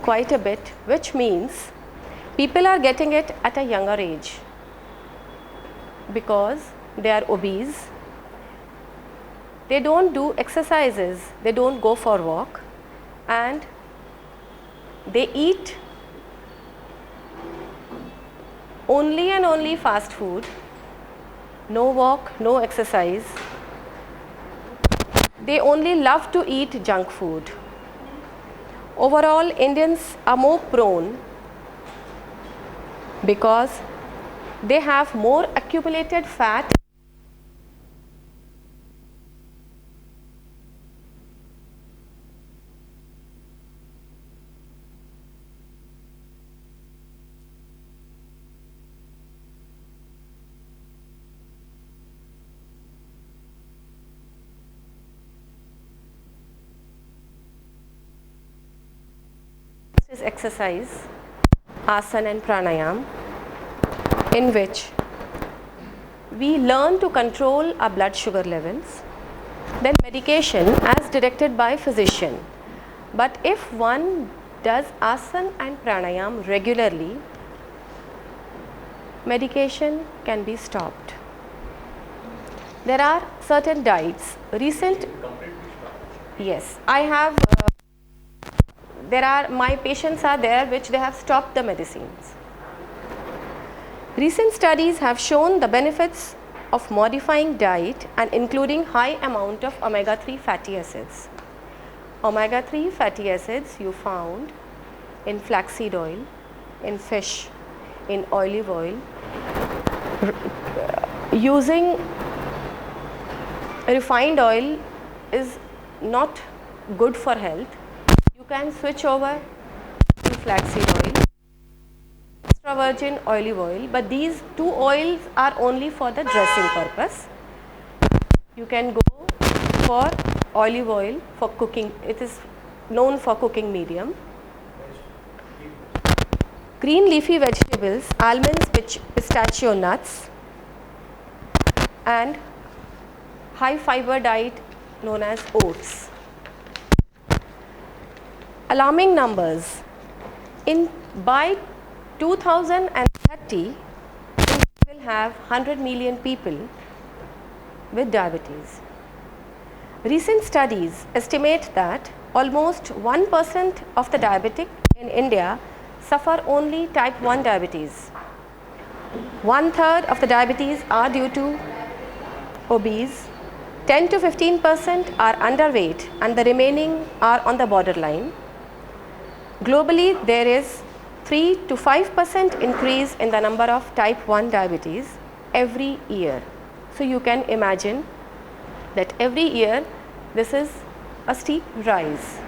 quite a bit, which means people are getting it at a younger age because they are obese. They don't do exercises, they don't go for walk, and they eat only and only fast food, no walk, no exercise. They only love to eat junk food. Overall, Indians are more prone because they have more accumulated fat is exercise, asana and pranayam, in which we learn to control our blood sugar levels, then medication as directed by physician. But if one does asana and pranayam regularly, medication can be stopped. There are certain diets. Yes, I have. My patients are there which they have stopped the medicines. Recent studies have shown the benefits of modifying diet and including high amount of omega-3 fatty acids. Omega-3 fatty acids you found in flaxseed oil, in fish, in olive oil. Using refined oil is not good for health. You can switch over to flaxseed oil, extra virgin olive oil, but these two oils are only for the dressing purpose. You can go for olive oil for cooking. It is known for cooking medium. Green leafy vegetables, almonds, pistachio nuts, and high fiber diet known as oats. Alarming numbers. By 2030, India will have 100 million people with diabetes. Recent studies estimate that almost 1% of the diabetic in India suffer only type 1 diabetes. 1/3 of the diabetes are due to obese, 10 to 15% are underweight, and the remaining are on the borderline. Globally, there is 3 to 5% increase in the number of type 1 diabetes every year. So you can imagine that every year this is a steep rise.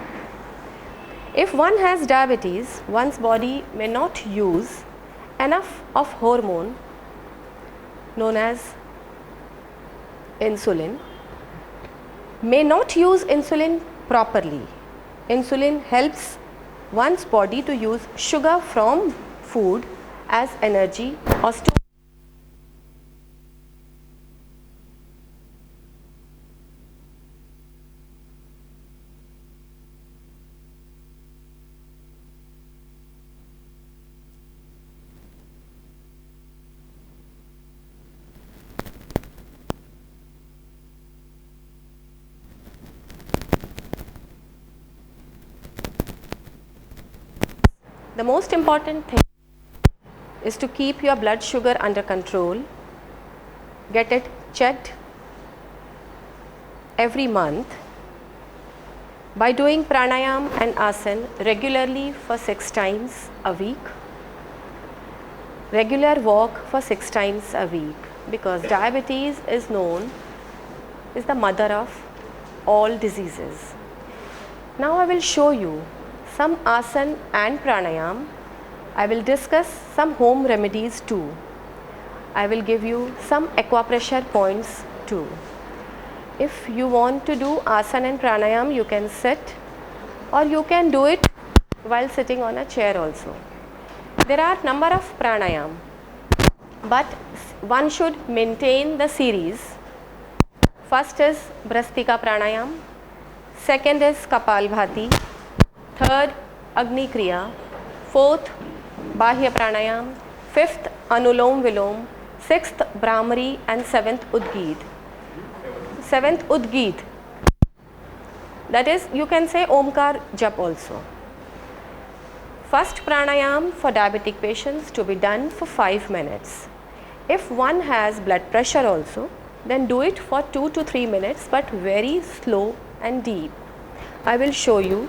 If one has diabetes, one's body may not use enough of hormone known as insulin, may not use insulin properly. Insulin helps one's body to use sugar from food as energy or storage. The most important thing is to keep your blood sugar under control. Get it checked every month by doing pranayam and asana regularly for 6 times a week. Regular walk for 6 times a week, because diabetes is the mother of all diseases. Now I will show you some asana and pranayam. I will discuss some home remedies too. I will give you some aquapressure points too. If you want to do asana and pranayam, you can sit, or you can do it while sitting on a chair also. There are number of pranayam, but one should maintain the series. First is Brastika pranayam, second is Kapalbhati, third Agni Kriya. Fourth, Bahya Pranayam. Fifth, Anulom Vilom. Sixth, Brahmari. And seventh, Udgit. Seventh, Udgit. That is, you can say Omkar Jap also. First pranayam for diabetic patients to be done for 5 minutes. If one has blood pressure also, then do it for 2 to 3 minutes, but very slow and deep. I will show you.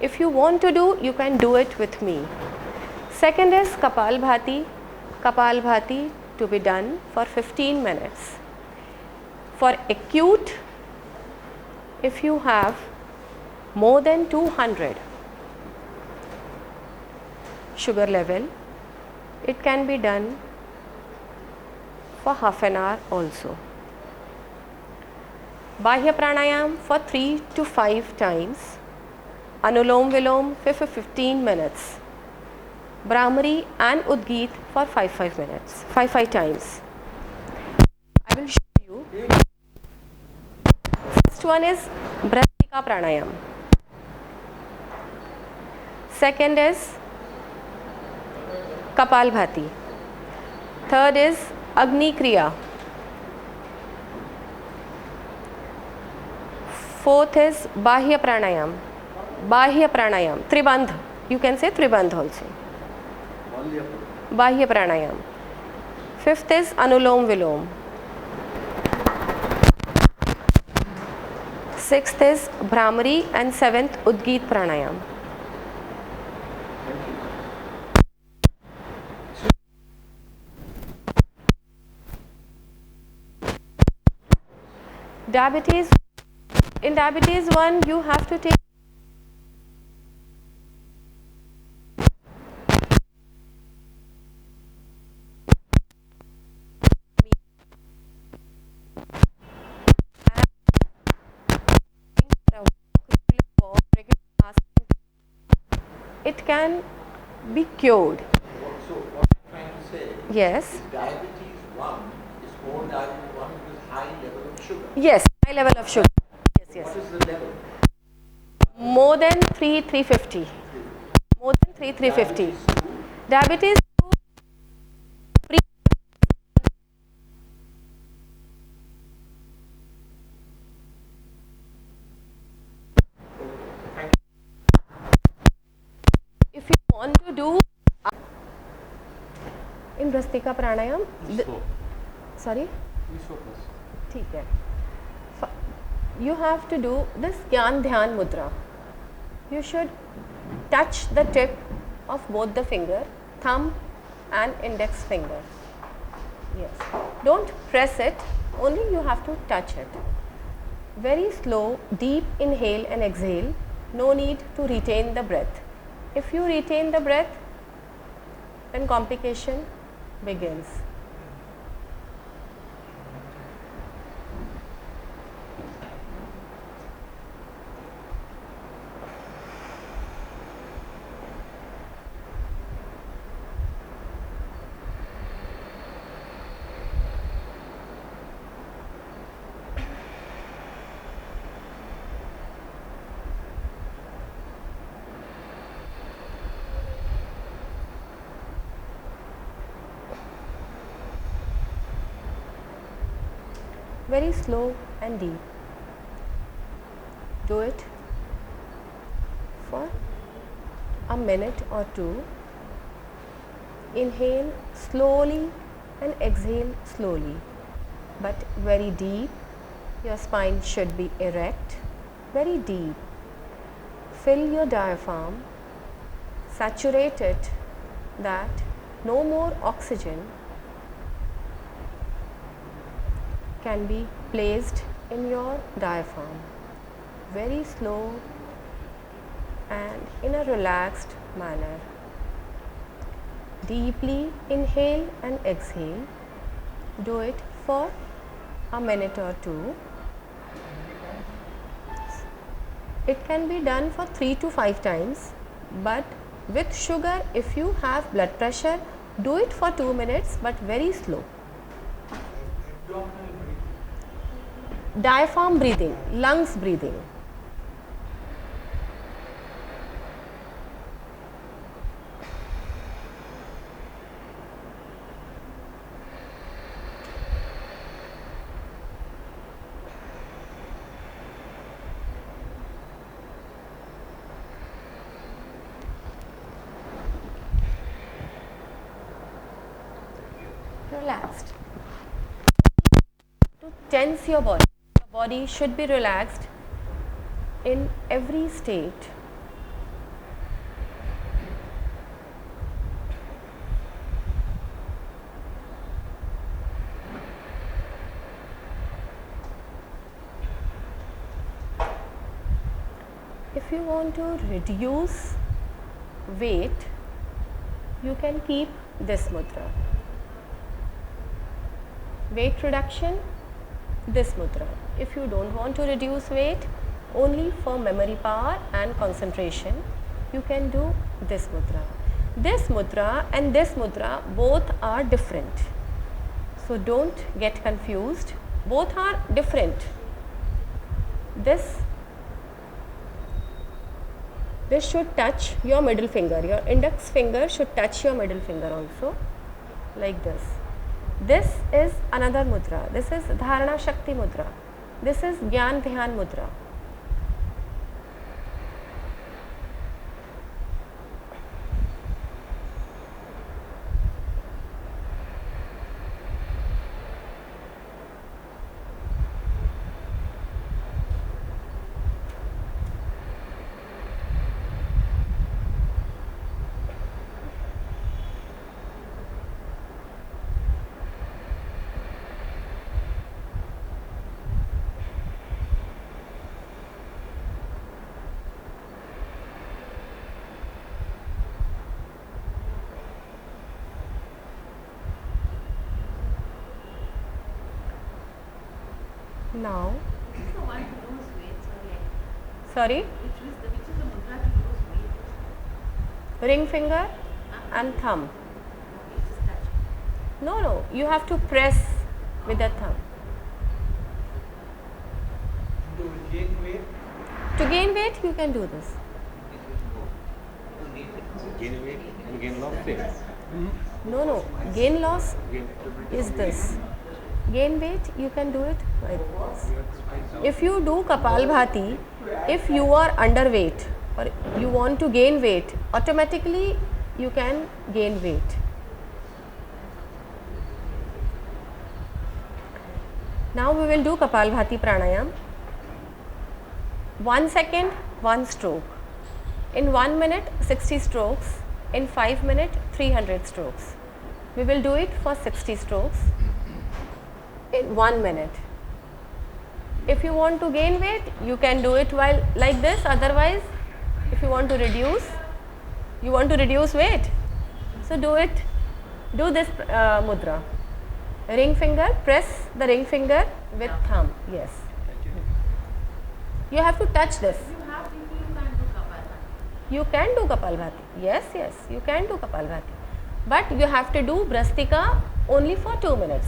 If you want to do, you can do it with me. Second is Kapalbhati. Kapalbhati to be done for 15 minutes. For acute, if you have more than 200 sugar level, it can be done for half an hour also. Bahya Pranayam for 3 to 5 times. Anulom Vilom for 15 minutes. Brahmari and Udgit for 5 minutes, 5 times. I will show you. First one is Bhratrika Pranayam. Second is Kapalbhati. Third is Agni Kriya. Fourth is Bahya Pranayam. Bahya Pranayam. Tribandh. You can say Tribandh also. Bahya Pranayam. Fifth is Anulom Vilom. Sixth is Brahmari and seventh Udgit Pranayam. Diabetes. In diabetes 1, you have to take it can be cured. So what I'm trying to say, Yes. diabetes 1 is more diabetes 1 with high level of sugar. Yes, high level of sugar. Yes. What is the level? More than 350. More than 350. Diabetes 2, if you want to do in Bhratrika Pranayam, sorry? ठीक है. You have to do this Gyan Dhyan Mudra. You should touch the tip of both the finger, thumb and index finger. Yes. Don't press it, only you have to touch it. Very slow, deep inhale and exhale. No need to retain the breath. If you retain the breath, then complication begins. Very slow and deep. Do it for a minute or two. Inhale slowly and exhale slowly, but very deep. Your spine should be erect, very deep. Fill your diaphragm, saturate it that no more oxygen can be placed in your diaphragm. Very slow and in a relaxed manner. Deeply inhale and exhale. Do it for a minute or two. It can be done for 3 to 5 times, but with sugar, if you have blood pressure, do it for 2 minutes but very slow. Diaphragm breathing, lungs breathing. relaxed. To tense your body should be relaxed in every state. If you want to reduce weight, you can keep this mudra. Weight reduction, this mudra. If you don't want to reduce weight, only for memory power and concentration, you can do this mudra. This mudra and this mudra both are different. So don't get confused. Both are different. This should touch your middle finger. Your index finger should touch your middle finger also, like this. This is another mudra. This is Dharana Shakti mudra. This is Gyan Dhyan mudra. Now, Which is the one to lose weight? sorry, Which is the mudra to lose weight? ring finger and thumb. Okay, just touch. No, you have to press with the thumb. To gain weight, To gain weight, you can do this. Gain weight and gain loss same. No, gain loss Gain is this. Gain weight, you can do it like this. If you do Kapalbhati, if you are underweight or you want to gain weight, automatically you can gain weight. Now we will do Kapalbhati pranayam. 1 second, 1 stroke. In 1 minute, 60 strokes. In 5 minutes, 300 strokes. We will do it for 60 strokes in 1 minute. If you want to gain weight, you can do it while like this. Otherwise, if you want to reduce weight, so do this mudra. Ring finger, press the ring finger with thumb. Yes. You have to touch this. You have people who can't do Kapalbhati. You can do Kapalbhati. Yes, you can do Kapalbhati. But you have to do Brastika only for 2 minutes.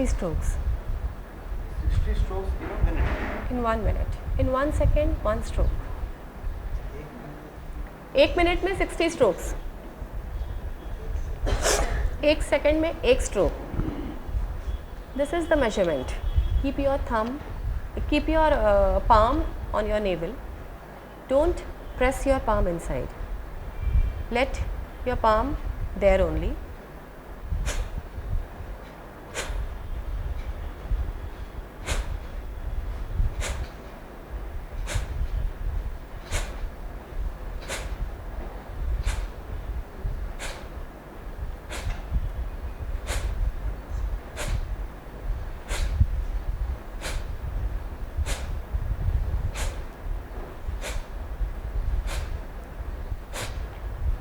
Strokes 60 strokes in a minute. in 1 minute. In 1 second, 1 stroke. 1 minute में 60 strokes. 1 second में 1 stroke. This is the measurement. keep your palm on your navel. Don't press your palm inside. Let your palm there only.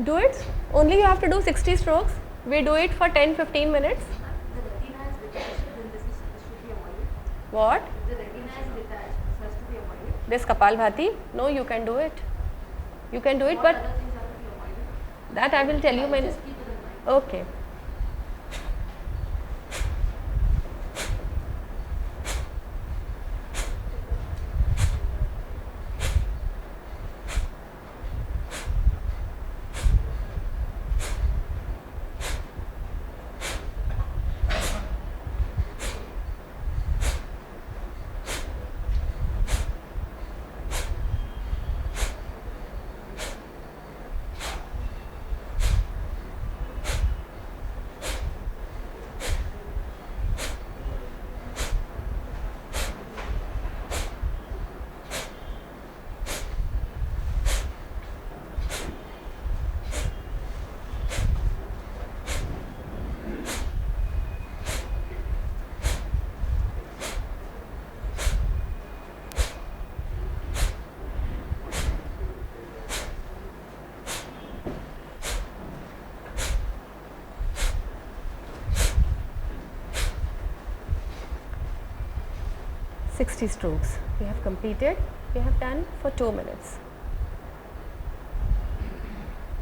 Do it. Only you have to do 60 strokes. We do it for 10-15 minutes. The retina is detached, then this should be avoided. What? If the retina is detached, this has to be avoided. This Kapalbhati? No, you can do it. You can do it, What but other things have to be avoided? that I will tell you when. Just keep it in mind. Okay. Sixty strokes. We have completed. We have done for 2 minutes.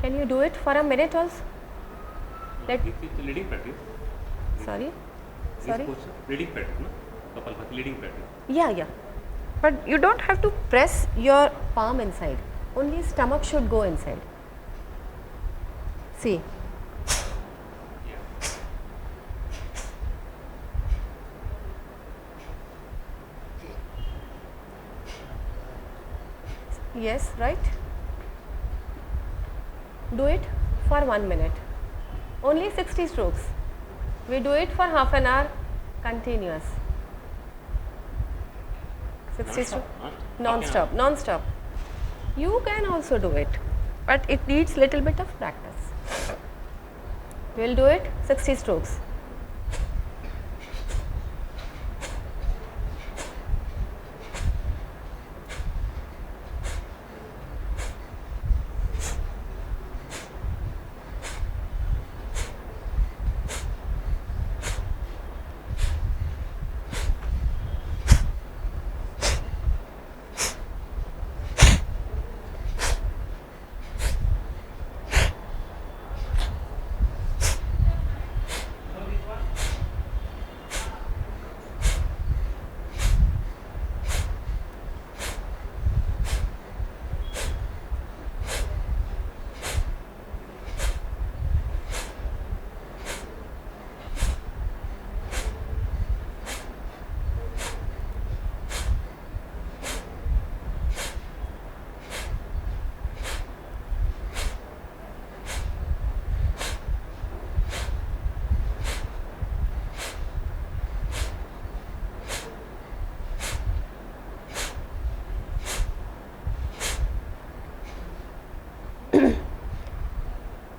Can you do it for a minute also? Let. This is the leading practice. Sorry. This Sorry. posture, leading practice, no? Kapalbhati leading practice. Yeah. But you don't have to press your palm inside. Only stomach should go inside. See. Yeah. Yes, right? Do it for 1 minute. Only 60 strokes. We do it for half an hour continuous. 60 strokes. Non-stop. Non-stop. You can also do it, but it needs little bit of practice. We'll do it 60 strokes.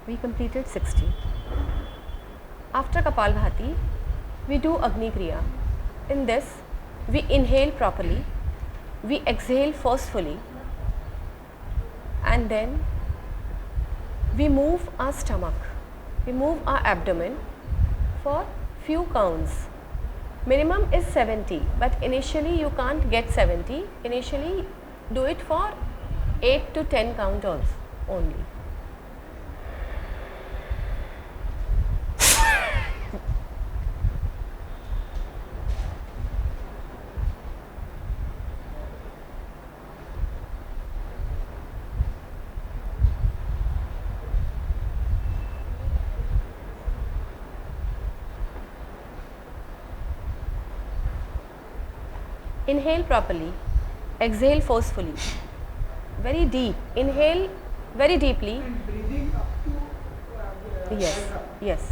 We completed 60. After Kapalbhati, we do Agni Kriya. In this, we inhale properly, we exhale forcefully, and then we move our stomach, we move our abdomen for few counts. Minimum is 70, but initially you can't get 70. Initially, do it for 8 to 10 count also only. Inhale properly. Exhale forcefully. Very deep. Inhale very deeply. And breathing up to Yes. diaphragm. Yes.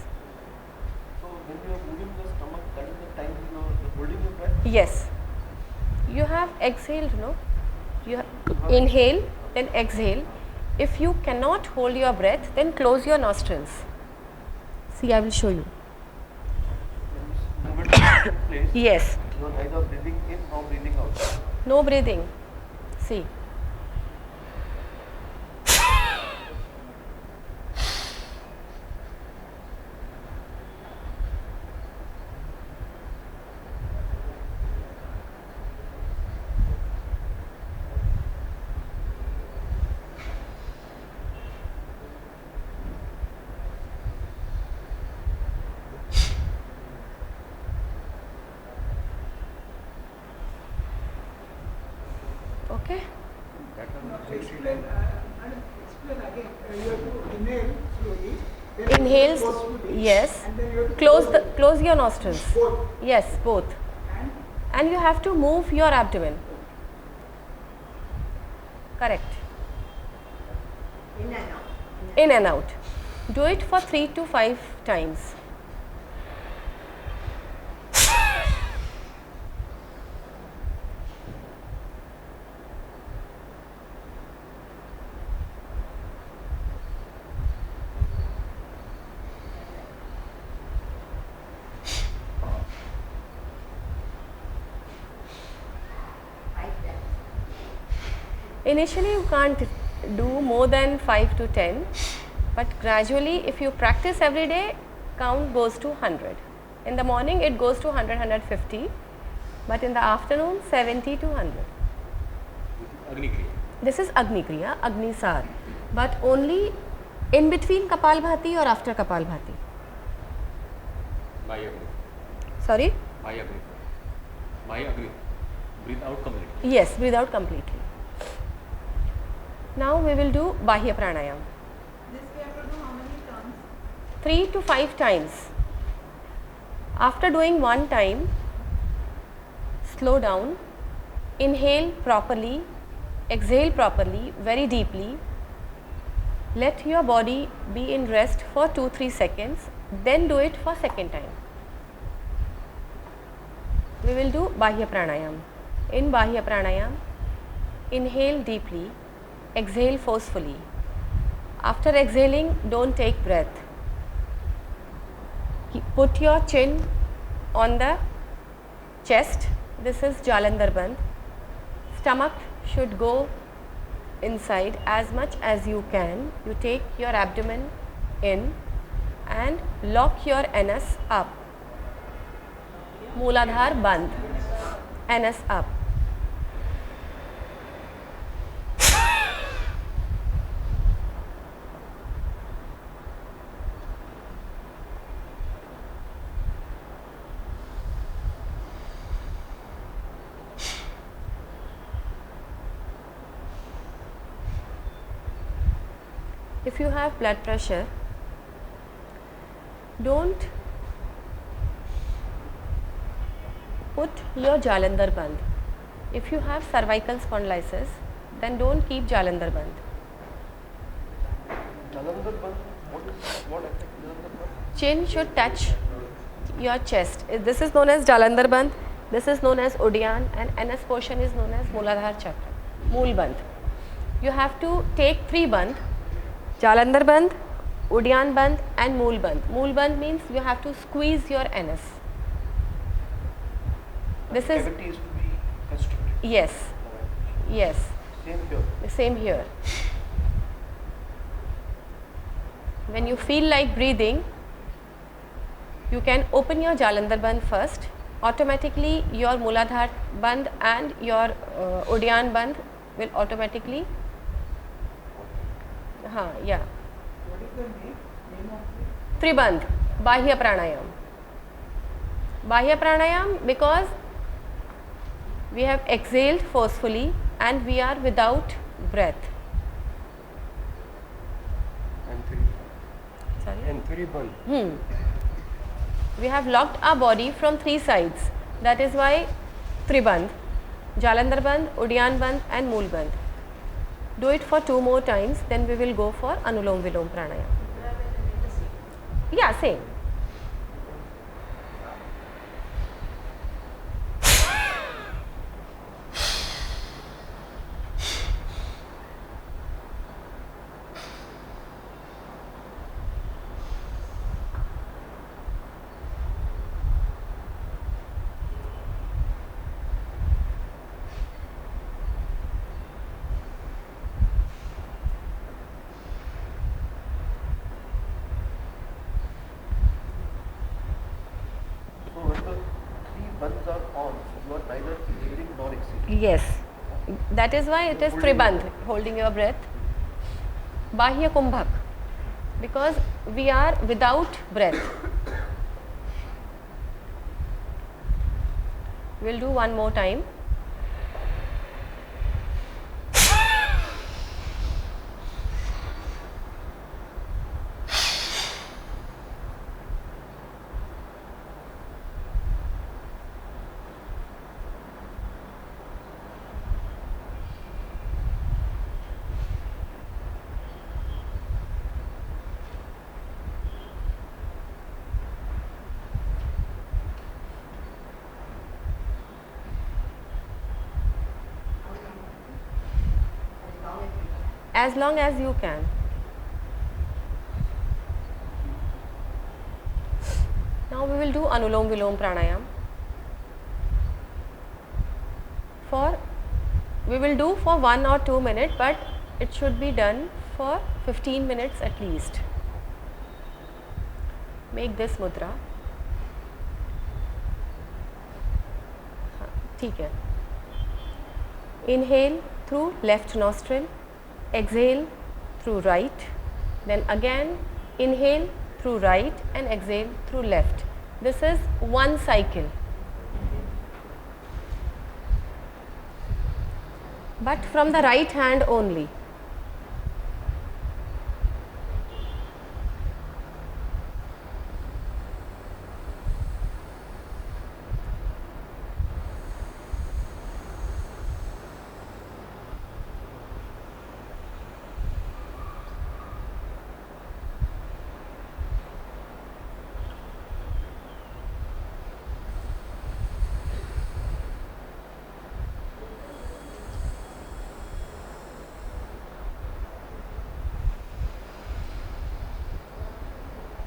So when you are moving the stomach, that is the time you are holding your breath? Yes. You have exhaled, no? You have inhale, then exhale. If you cannot hold your breath, then close your nostrils. See, I will show you. When you move it to a different place, Yes. you are neither breathing in nor breathing out. No breathing. See. Okay. Explain again. You have to inhale slowly. Then Inhale, forcefully, yes. And then you have to Close your nostrils. both. Yes, both. And And you have to move your abdomen. Correct. In and out. In and out. Do it for 3 to 5 times. Like that. Initially, you can't do more than 5 to 10, but gradually, if you practice every day, count goes to 100. In the morning, it goes to 100, 150, but in the afternoon, 70 to 100. Agni Kriya. This is Agni Kriya, Agni Sar, but only in between Kapalbhati or after Kapalbhati. Bhai Agni. Sorry? Bhai Agni. Bhai Agni. Breathe out completely. Yes, breathe out completely. Now we will do Bahya Pranayam. This we have to do how many times? 3 to 5 times. After doing one time, slow down, inhale properly, exhale properly, very deeply. Let your body be in rest for 2-3 seconds, then do it for second time. We will do Bahya Pranayam. In Bahya Pranayam, inhale deeply, exhale forcefully. After exhaling, don't take breath. Put your chin on the chest. This is Jalandhar Bandh. Stomach should go inside as much as you can. You take your abdomen in and lock your anus up. Mooladhar Bandh. Anus up. If you have blood pressure, don't put your Jalandhar Bandh. If you have cervical spondylitis, then don't keep Jalandhar Bandh. Jalandhar Bandh, what affects Jalandhar Bandh? Chin should touch your chest. This is known as Jalandhar Bandh, this is known as Udyan, and anus portion is known as Mooladhar Chakra, Mool Bandh. You have to take 3 bandh, Jalandhar Bandh, Udyan Bandh and Mool Bandh. Mool Bandh means you have to squeeze your anus. This is, Cavity is to be constricted. yes, yes, Same here. same here. When you feel like breathing, you can open your Jalandhar Bandh first. Automatically your Mooladhar Bandh and your Udyan Bandh will automatically, yeah. what is the name of it? Tribandh, Bahya Pranayam. Bahya Pranayam because we have exhaled forcefully and we are without breath. Sorry? And 3 bandh. We have locked our body from 3 sides. That is why Tribandh. Jalandhar Bandh, Udyan Bandh and Mool Bandh. Do it for 2 more times, then we will go for Anulom Vilom Pranayam. Yeah, same. So when the three bandhs are on, you are neither inhaling nor exhaling. Yes, that is why it is Tribandh, holding your breath. Bahya Kumbhak, because we are without breath. We'll do one more time. As long as you can. Now we will do Anulom Vilom Pranayam. We will do for 1 or 2 minutes, but it should be done for 15 minutes at least. Make this mudra. ठीक है. Inhale through left nostril, exhale through right, then again inhale through right and exhale through left. This is one cycle. But from the right hand only.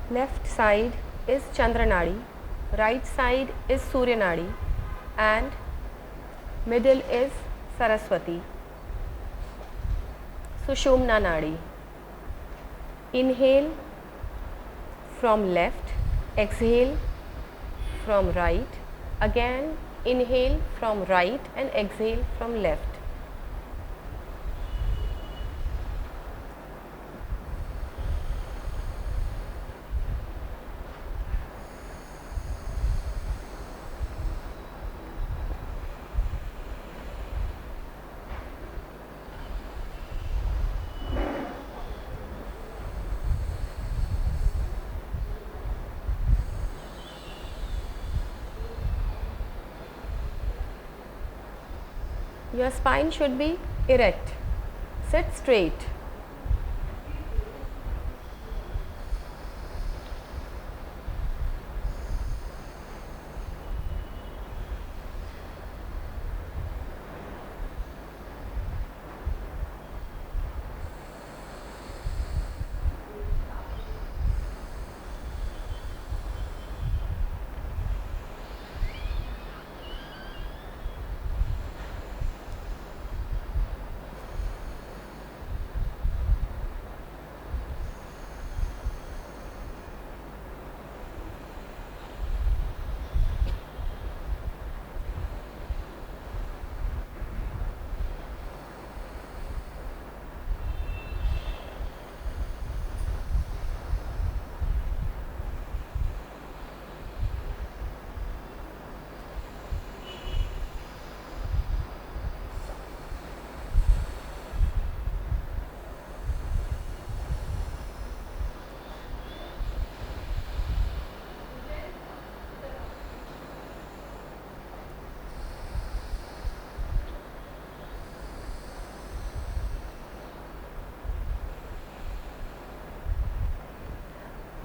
Left side is Chandra Nadi, right side is Surya Nadi, and middle is Saraswati, Sushumna Nadi. Inhale from left, exhale from right, again inhale from right and exhale from left. Your spine should be erect. Sit straight.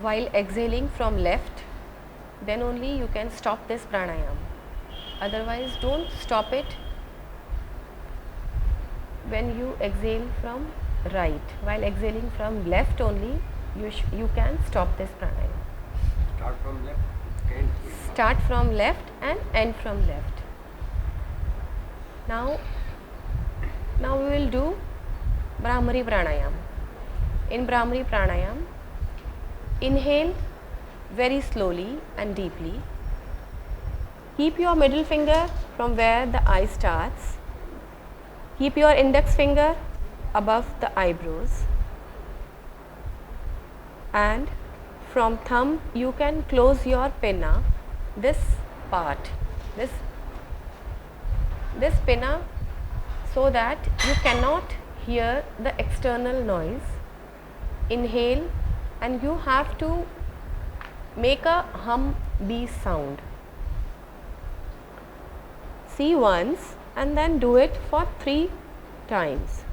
while exhaling from left, then only you can stop this pranayam. Otherwise, don't stop it when you exhale from right. While exhaling from left only, you can stop this pranayam. Start from left and Start from left and end from left. Now we will do Brahmari pranayam. In Brahmari pranayam, inhale very slowly and deeply. Keep your middle finger from where the eye starts. Keep your index finger above the eyebrows, and from thumb you can close your pinna, this part, this pinna, so that you cannot hear the external noise. Inhale, and you have to make a hum B sound. See once and then do it for 3 times.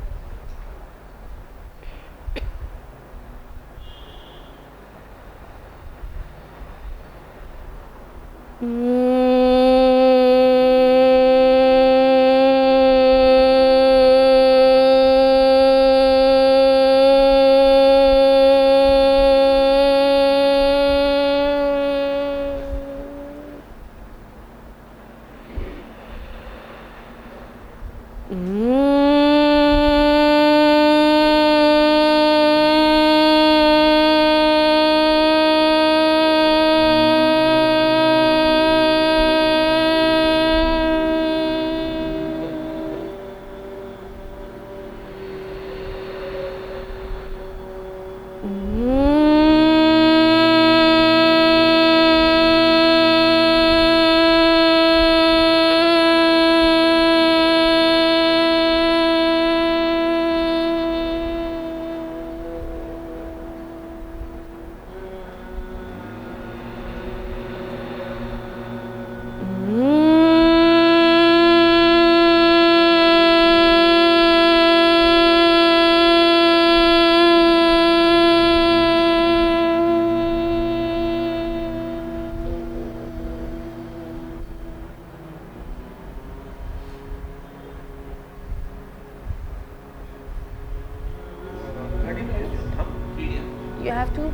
You have to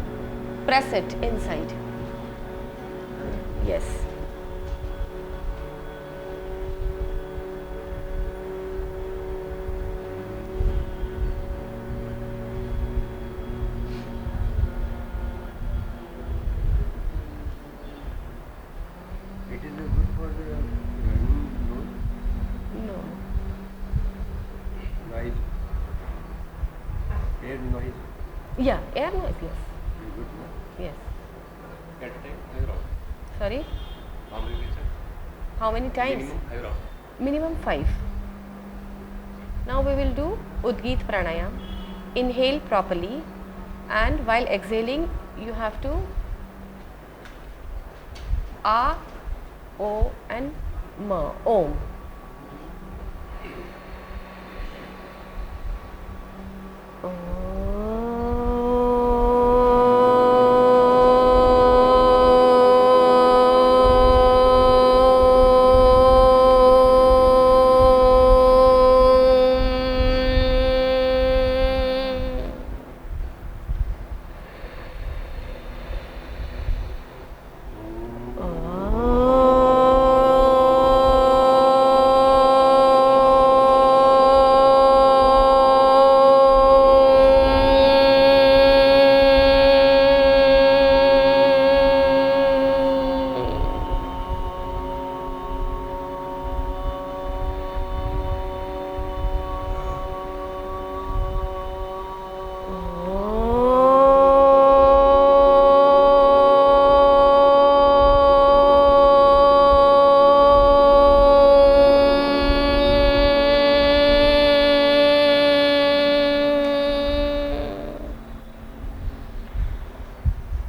press it inside. Yes. it is good for the No. noise, air noise. Yeah, air noise, yes. Is good, no? Yes. At a time, Ayurveda. Sorry? Brahmari nature. How many times? Minimum Ayurveda. Minimum 5. Now we will do Udgit Pranayam. Inhale properly, and while exhaling you have to A, O and Ma, Om.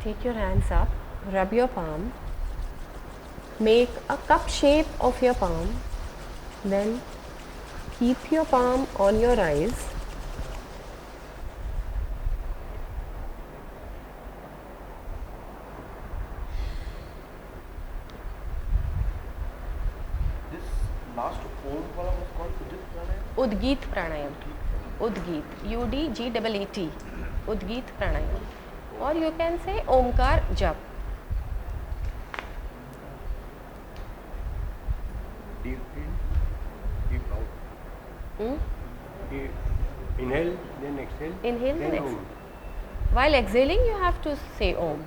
Take your hands up, rub your palm, make a cup shape of your palm, then keep your palm on your eyes. last Om wala was called Udit Pranayam? Udgit pranayam. Udgit. UDGEET. Udgit pranayam. Or you can say Omkar jap. Deep in, deep out. Deep. Inhale, then exhale. Inhale, then Om. exhale. While exhaling, you have to say Om.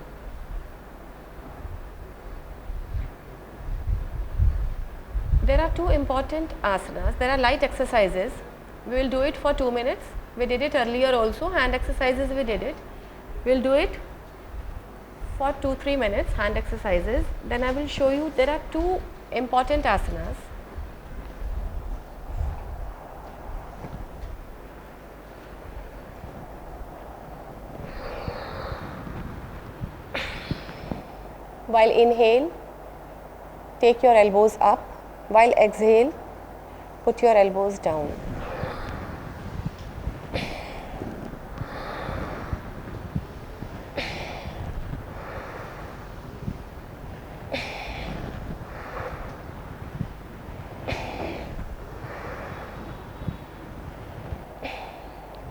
There are two important asanas. There are light exercises. We will do it for 2 minutes. We did it earlier also. Hand exercises we did it. We will do it for 2-3 minutes, hand exercises. Then I will show you there are two important asanas. While inhale, take your elbows up. While exhale, put your elbows down.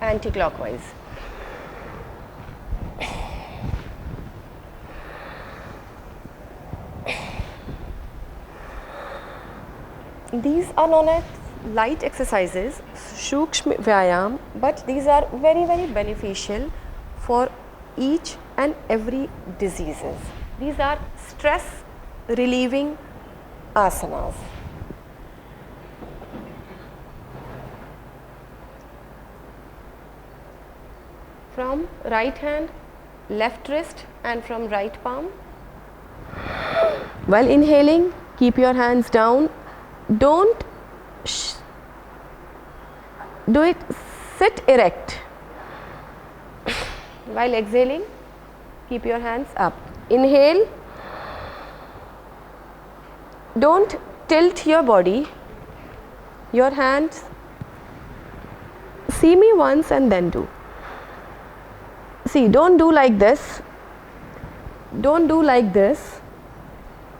Anti-clockwise. These are known as light exercises, Shukshma Vyayam, but these are very, very beneficial for each and every diseases. These are stress relieving asanas. From right hand, left wrist, and from right palm. While inhaling, keep your hands down. Don't do it, sit erect. While exhaling, keep your hands up. Inhale, don't tilt your body, your hands, see me once and then do. See, don't do like this, don't do like this,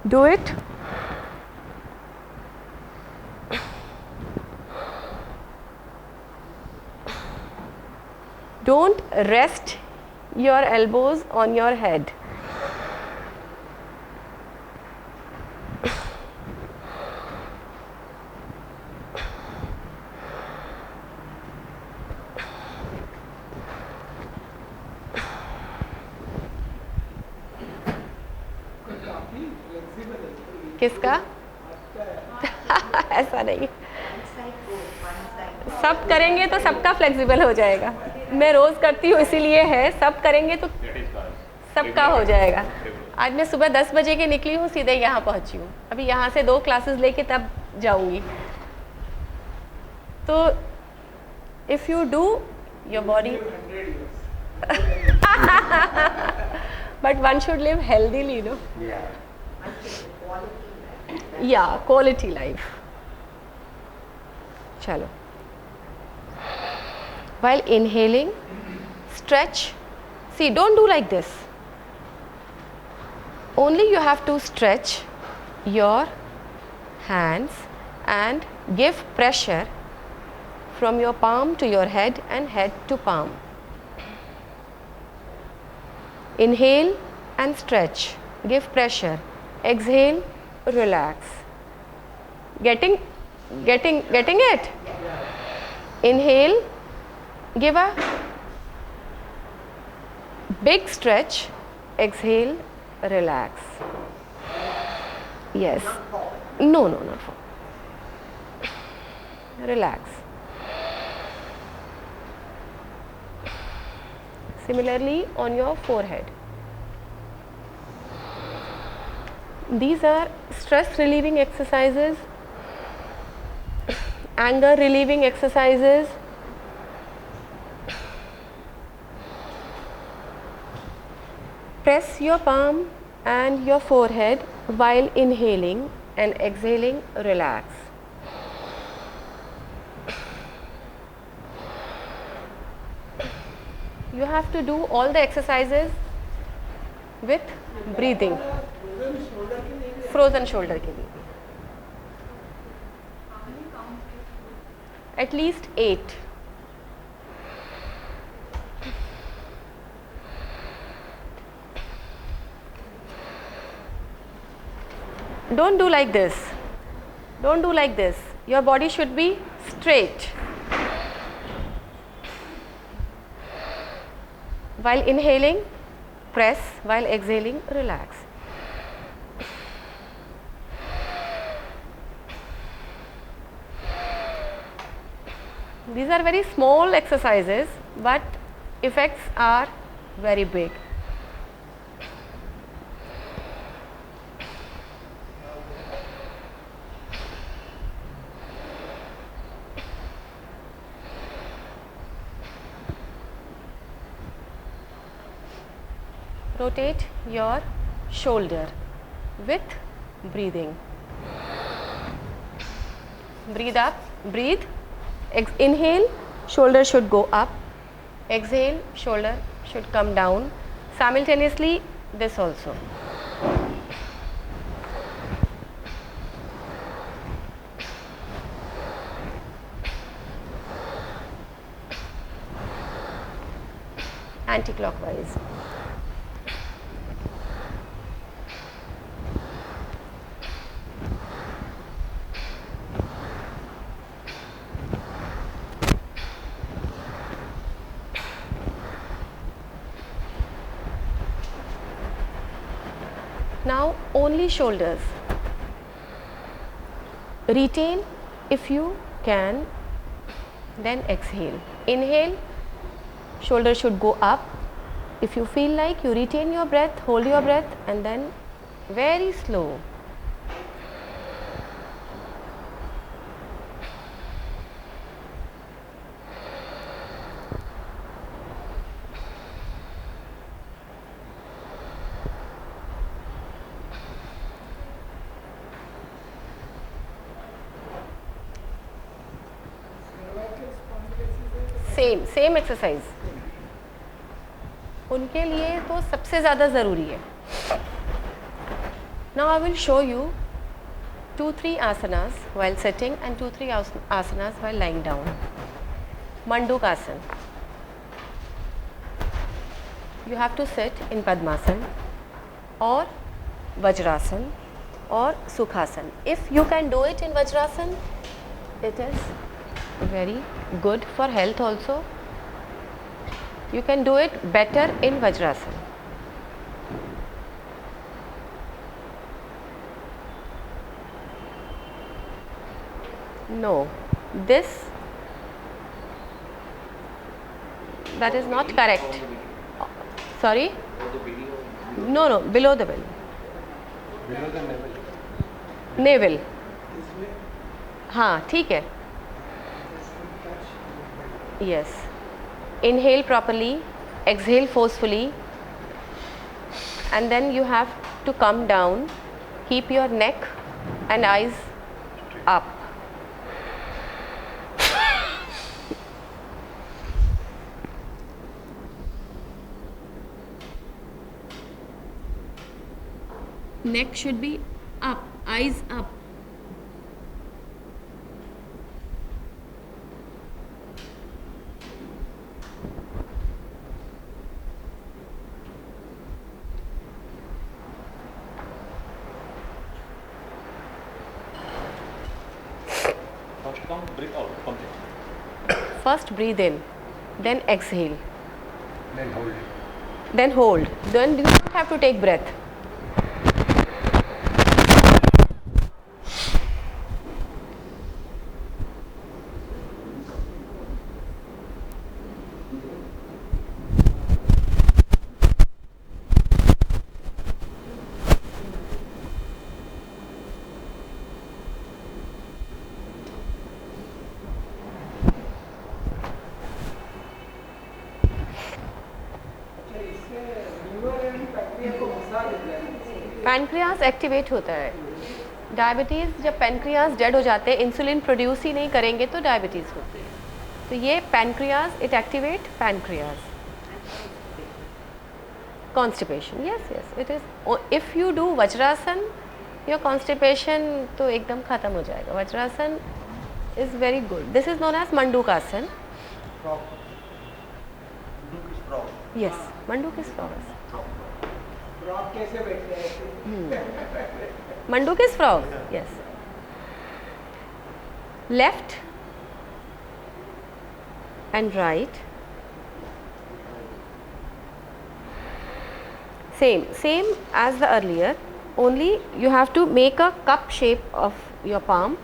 do it. Don't rest your elbows on your head. किसका? ऐसा नहीं, सब करेंगे तो सबका flexible हो जाएगा. मैं रोज़ करती हूँ इसीलिए है, सब करेंगे तो सबका हो जाएगा. आज मैं सुबह 10 बजे के निकली हूँ, सीधे यहाँ पहुँची हूँ. अभी यहाँ से 2 क्लासेस लेके तब जाऊँगी. तो if you do your body, but one should live healthily, no. या क्वालिटी लाइफ. चलो. While inhaling, stretch. See, don't do like this. Only you have to stretch your hands and give pressure from your palm to your head and head to palm. Inhale and stretch. Give pressure. Exhale, relax. Getting it? Inhale. Give a big stretch, exhale, relax. Yes. No, not fall. Relax. Similarly, on your forehead. These are stress relieving exercises, anger relieving exercises. Press your palm and your forehead while inhaling and exhaling, relax. You have to do all the exercises with breathing. Frozen shoulder के लिए. at least 8. Don't do like this. Don't do like this. Your body should be straight. While inhaling, press. While exhaling, relax. These are very small exercises, but effects are very big. Rotate your shoulder with breathing. Breathe up, breathe. Inhale, shoulder should go up. Exhale, shoulder should come down. Simultaneously, this also. Anti-clockwise. Now only shoulders. Retain if you can, then exhale. Inhale, shoulder should go up. If you feel like, you retain your breath, hold your breath, and then very slow. Same exercise उनके लिए तो सबसे ज़्यादा ज़रूरी है. Now I will show you 2-3 asanas while sitting and 2-3 asanas while lying down. Mandukasana. You have to sit in Padmasana or Vajrasana or Sukhasana. If you can do it in Vajrasana, it is very good for health also. You can do it better in Vajrasana. No, that is not correct. Sorry? No, below the belly. Below the navel. Navel. हाँ, ठीक है. Yes. Inhale properly, exhale forcefully, and then you have to come down. Keep your neck and eyes up. Neck should be up, eyes up. Breathe out complete. First breathe in, then exhale, Then hold it. then hold. Then you don't have to take breath. Pancreas activate होता है. Diabetes जब pancreas dead हो जाते हैं, insulin produce ही नहीं करेंगे तो diabetes होती है. तो ये pancreas, it activate pancreas. Constipation, yes it is. If you do vajrasana, your constipation तो एकदम ख़त्म हो जाएगा. Vajrasana is very good. This is known as Mandukasana. Frog. Manduk is frog. Yes, Manduk is frog. Frock कैसे बैठते हैं ऐसे? Manduk is frog. Yes. Left and right. Same as the earlier. Only you have to make a cup shape of your palm.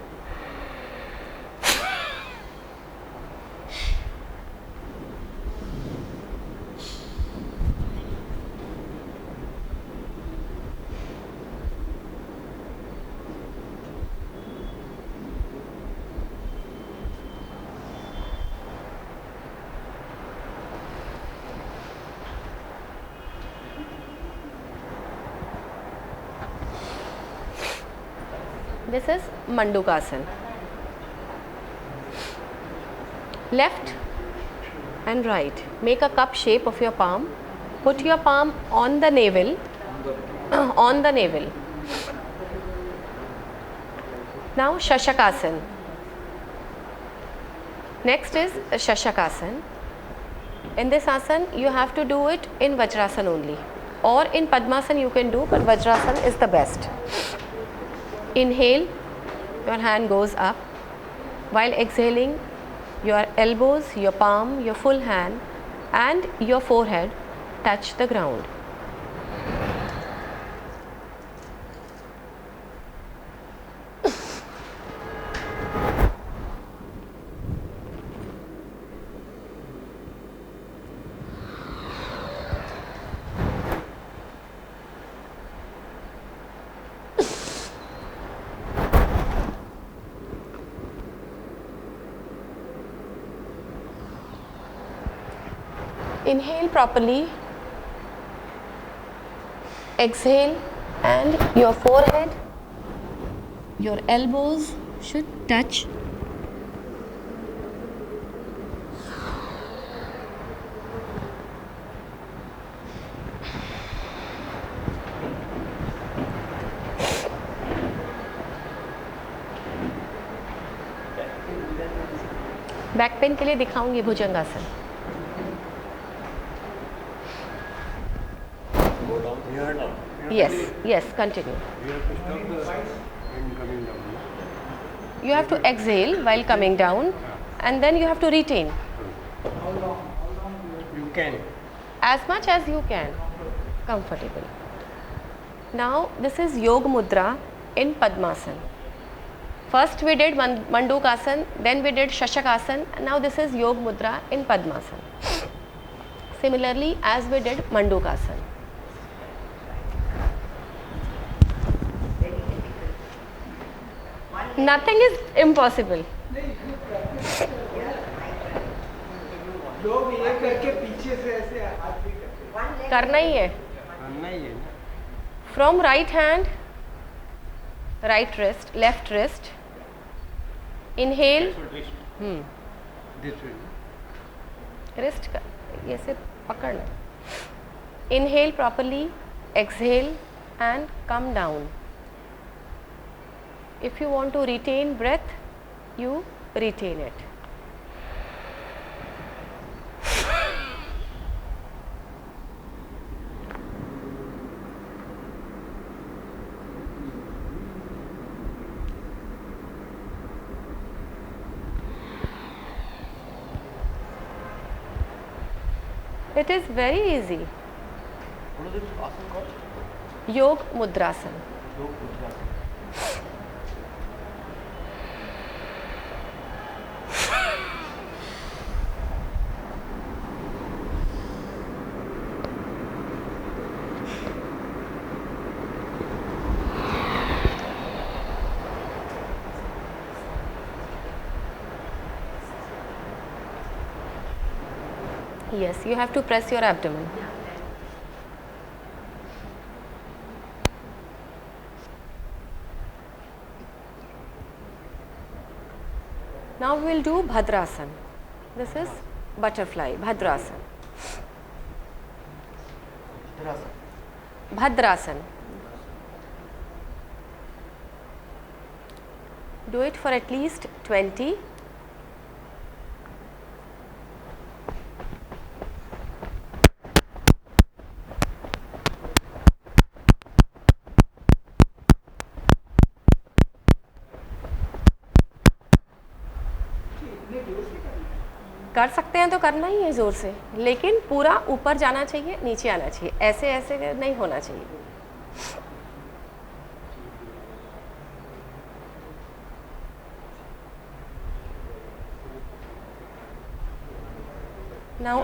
This is Mandukasana. Left and right. Make a cup shape of your palm. Put your palm on the navel. On the navel. Now Shashakasana. Next is Shashakasana. In this asana, you have to do it in Vajrasana only. Or in Padmasana you can do, but Vajrasana is the best. Inhale, your hand goes up. While exhaling, your elbows, your palm, your full hand and your forehead touch the ground. Inhale properly, exhale, and your forehead, your elbows should touch. Back pain के लिए दिखाऊंगी भुजंगासन. Yes, continue. You have to stop the wind coming down. You have to exhale while coming down and then you have to retain You can. as much as you can, comfortable. Now this is Yoga Mudra in Padmasana. First we did Mandukasana, then we did Shashakasana, and now this is Yoga Mudra in Padmasana. Similarly as we did Mandukasana. Nothing is impossible. लोग ये करके पीछे से ऐसे हाथ भी करते हैं. करना ही है. करना ही है ना. From right hand, right wrist, left wrist. Inhale. This way. Wrist का ऐसे पकड़ना. Inhale properly, exhale and come down. If you want to retain breath, you retain it. It is very easy. What is this asana called? Yoga Mudrasana. Yoga Mudrasana. Yes, you have to press your abdomen. Now we will do Bhadrasana. This is butterfly, Bhadrasana. Bhadrasana. Do it for at least 20. कर सकते हैं तो करना ही है ज़ोर से, लेकिन पूरा ऊपर जाना चाहिए, नीचे आना चाहिए, ऐसे ऐसे नहीं होना चाहिए. Now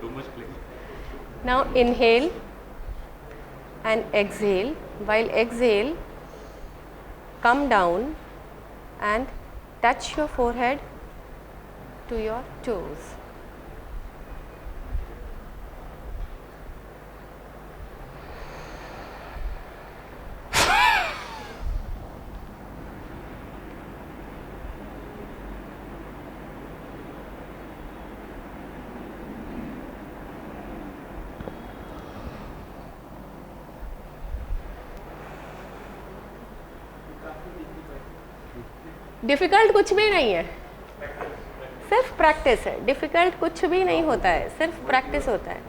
Too much play. Now inhale and exhale. While exhale, come down and touch your forehead to your toes. Difficult कुछ भी नहीं है, सिर्फ प्रैक्टिस है. डिफ़िकल्ट कुछ भी नहीं होता है, सिर्फ प्रैक्टिस होता है.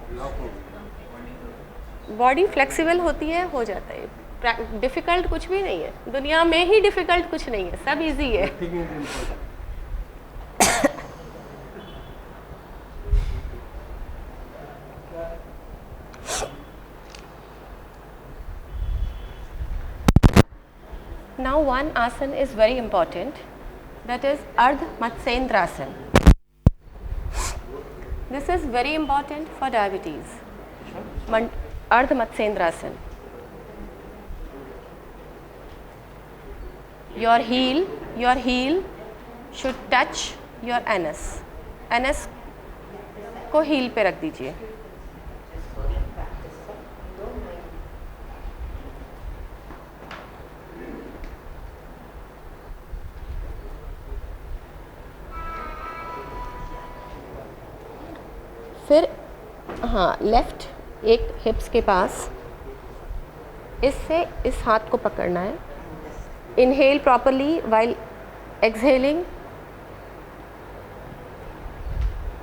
बॉडी फ्लेक्सिबल होती है, हो जाता है. डिफ़िकल्ट कुछ भी नहीं है, दुनिया में ही डिफ़िकल्ट कुछ नहीं है, सब इजी है. Now one asana is very important, that is Ardha Matsyendrasana. This is very important for diabetes. Ardha Matsyendrasana. Your heel should touch your anus. Anus को heel पे रख दीजिए. फिर हाँ, लेफ्ट एक हिप्स के पास, इससे इस हाथ को पकड़ना है. Inhale properly, while exhaling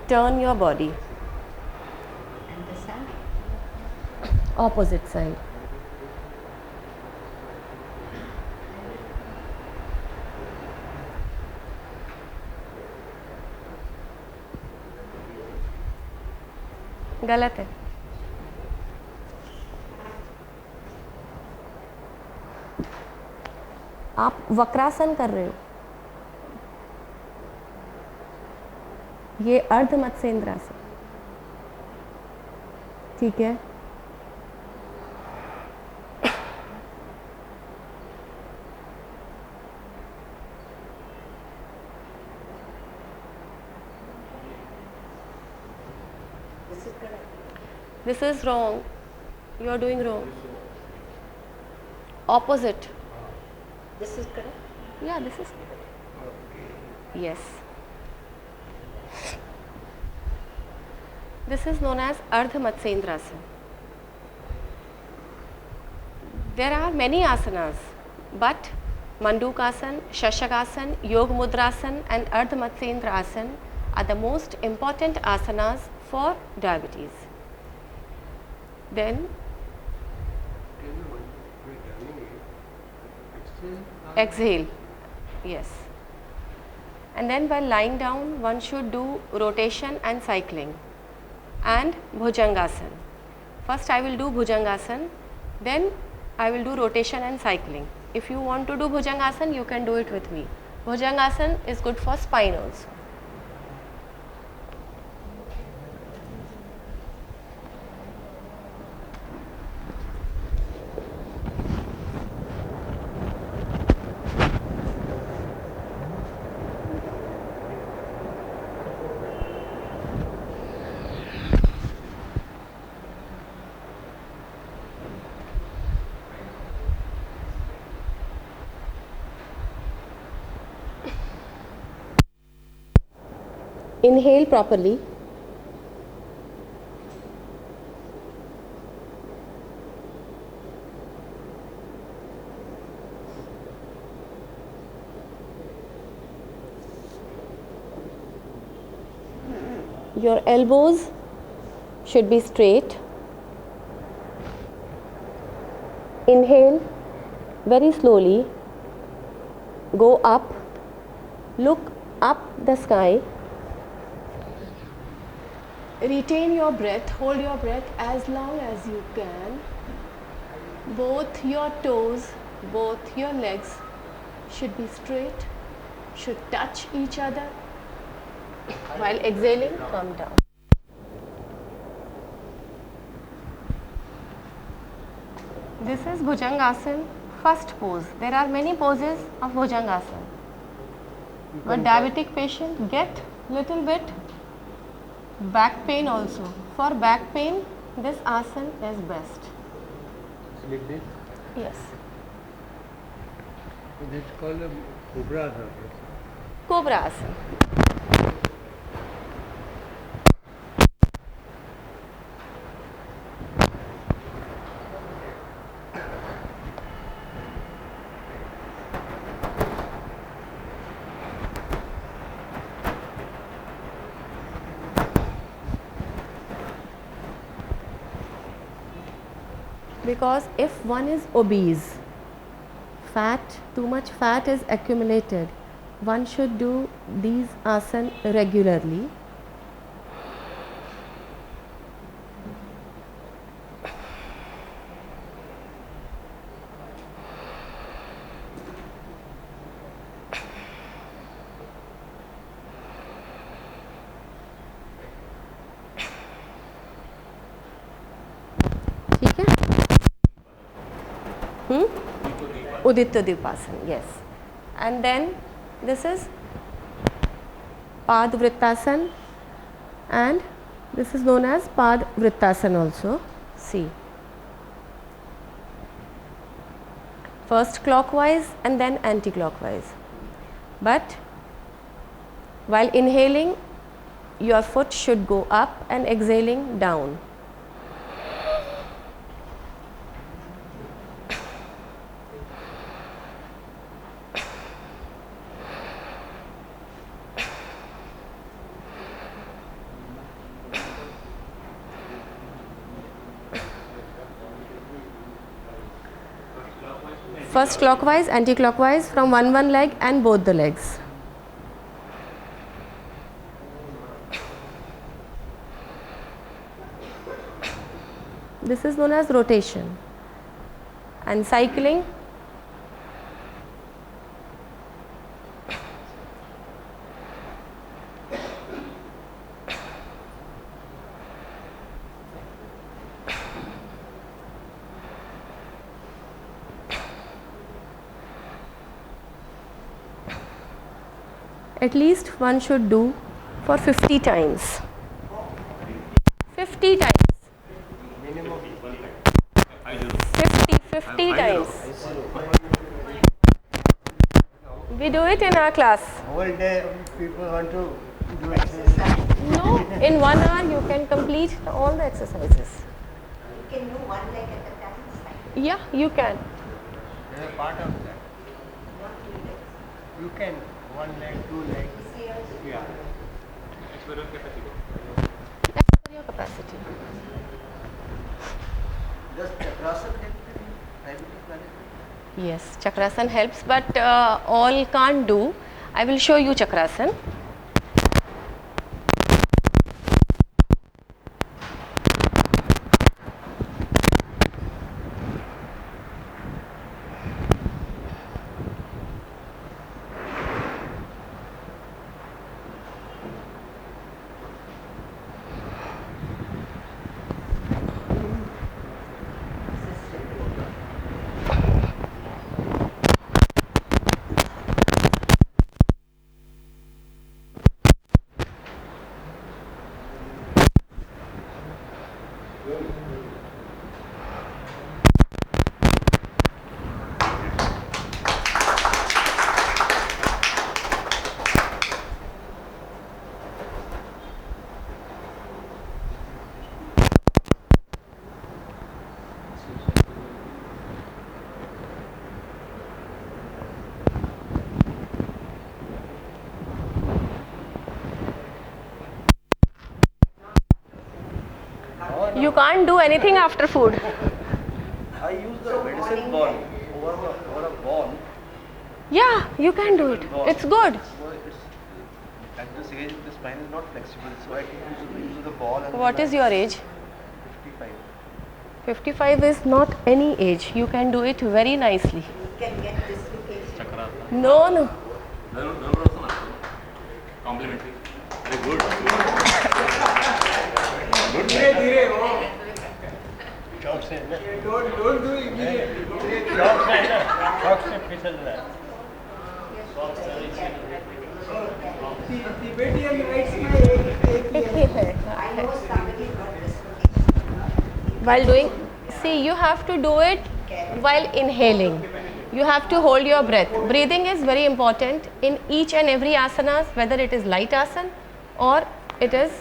turn your body. Opposite side. गलत है. आप वक्रासन कर रहे हो. ये अर्ध मत्स्येंद्रासन. ठीक है. This is wrong. You are doing wrong. Opposite. This is correct? Yeah, this is. Yes. This is known as Ardha Matsyendrasana. There are many asanas, but Mandukasana, Shashakasana, Yoga Mudrasana and Ardha Matsyendrasana are the most important asanas for diabetes. Then exhale. Yes. And then while lying down, one should do rotation and cycling and Bhujangasana. First I will do Bhujangasana, then I will do rotation and cycling. If you want to do Bhujangasana, you can do it with me. Bhujangasana is good for spine also. Inhale properly. Your elbows should be straight. Inhale very slowly. Go up. Look up the sky. Retain your breath. Hold your breath as long as you can. Both your toes, both your legs should be straight, should touch each other. While exhaling, come down. This is Bhujangasana, first pose. There are many poses of Bhujangasana. But diabetic patient get little bit back pain also. For back pain, this asana is best. Like this. Yes. This is called a cobra asana. Cobra asana. Because if one is obese, too much fat is accumulated, one should do these asana regularly. ठीक है? Udita Dipasana, yes. And then this is Pad Vrittasana, and this is known as Pad Vrittasana also. See. First clockwise and then anti-clockwise. But while inhaling, your foot should go up and exhaling down. First clockwise, anti-clockwise from one leg and both the legs. This is known as rotation. And cycling, at least one should do for 50 times. 50 times. 50 times. We do it in our class. Whole day people want to do exercise. No, in 1 hour you can complete all the exercises. You can do one leg at a time. Yeah, you can. There's a part of that. You can one leg, 2 legs. Yeah. As per your capacity. As per your capacity. Does Chakrasana help in diabetes management? Yes, Chakrasana helps, but all can't do. I will show you Chakrasana. can't do anything after food. I use the medicine ball over a ball. Yeah, you can do it. It's good. So it's, at this age, the spine is not flexible, so I can use the ball. And What is your age? 55. 55 is not any age. You can do it very nicely. Chakra. No. Complimentary. Very good. धीरे धीरे वो शौक से ना don't do immediately. शौक से फिसल रहा है Tibetan rites में एक ही है. While doing, see, you have to do it while inhaling. You have to hold your breath. Breathing is very important in each and every asanas, whether it is light asana or it is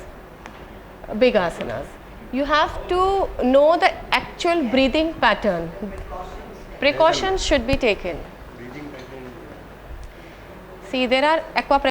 big asanas. You have to know the actual breathing pattern. Precautions should be taken. See, there are aqua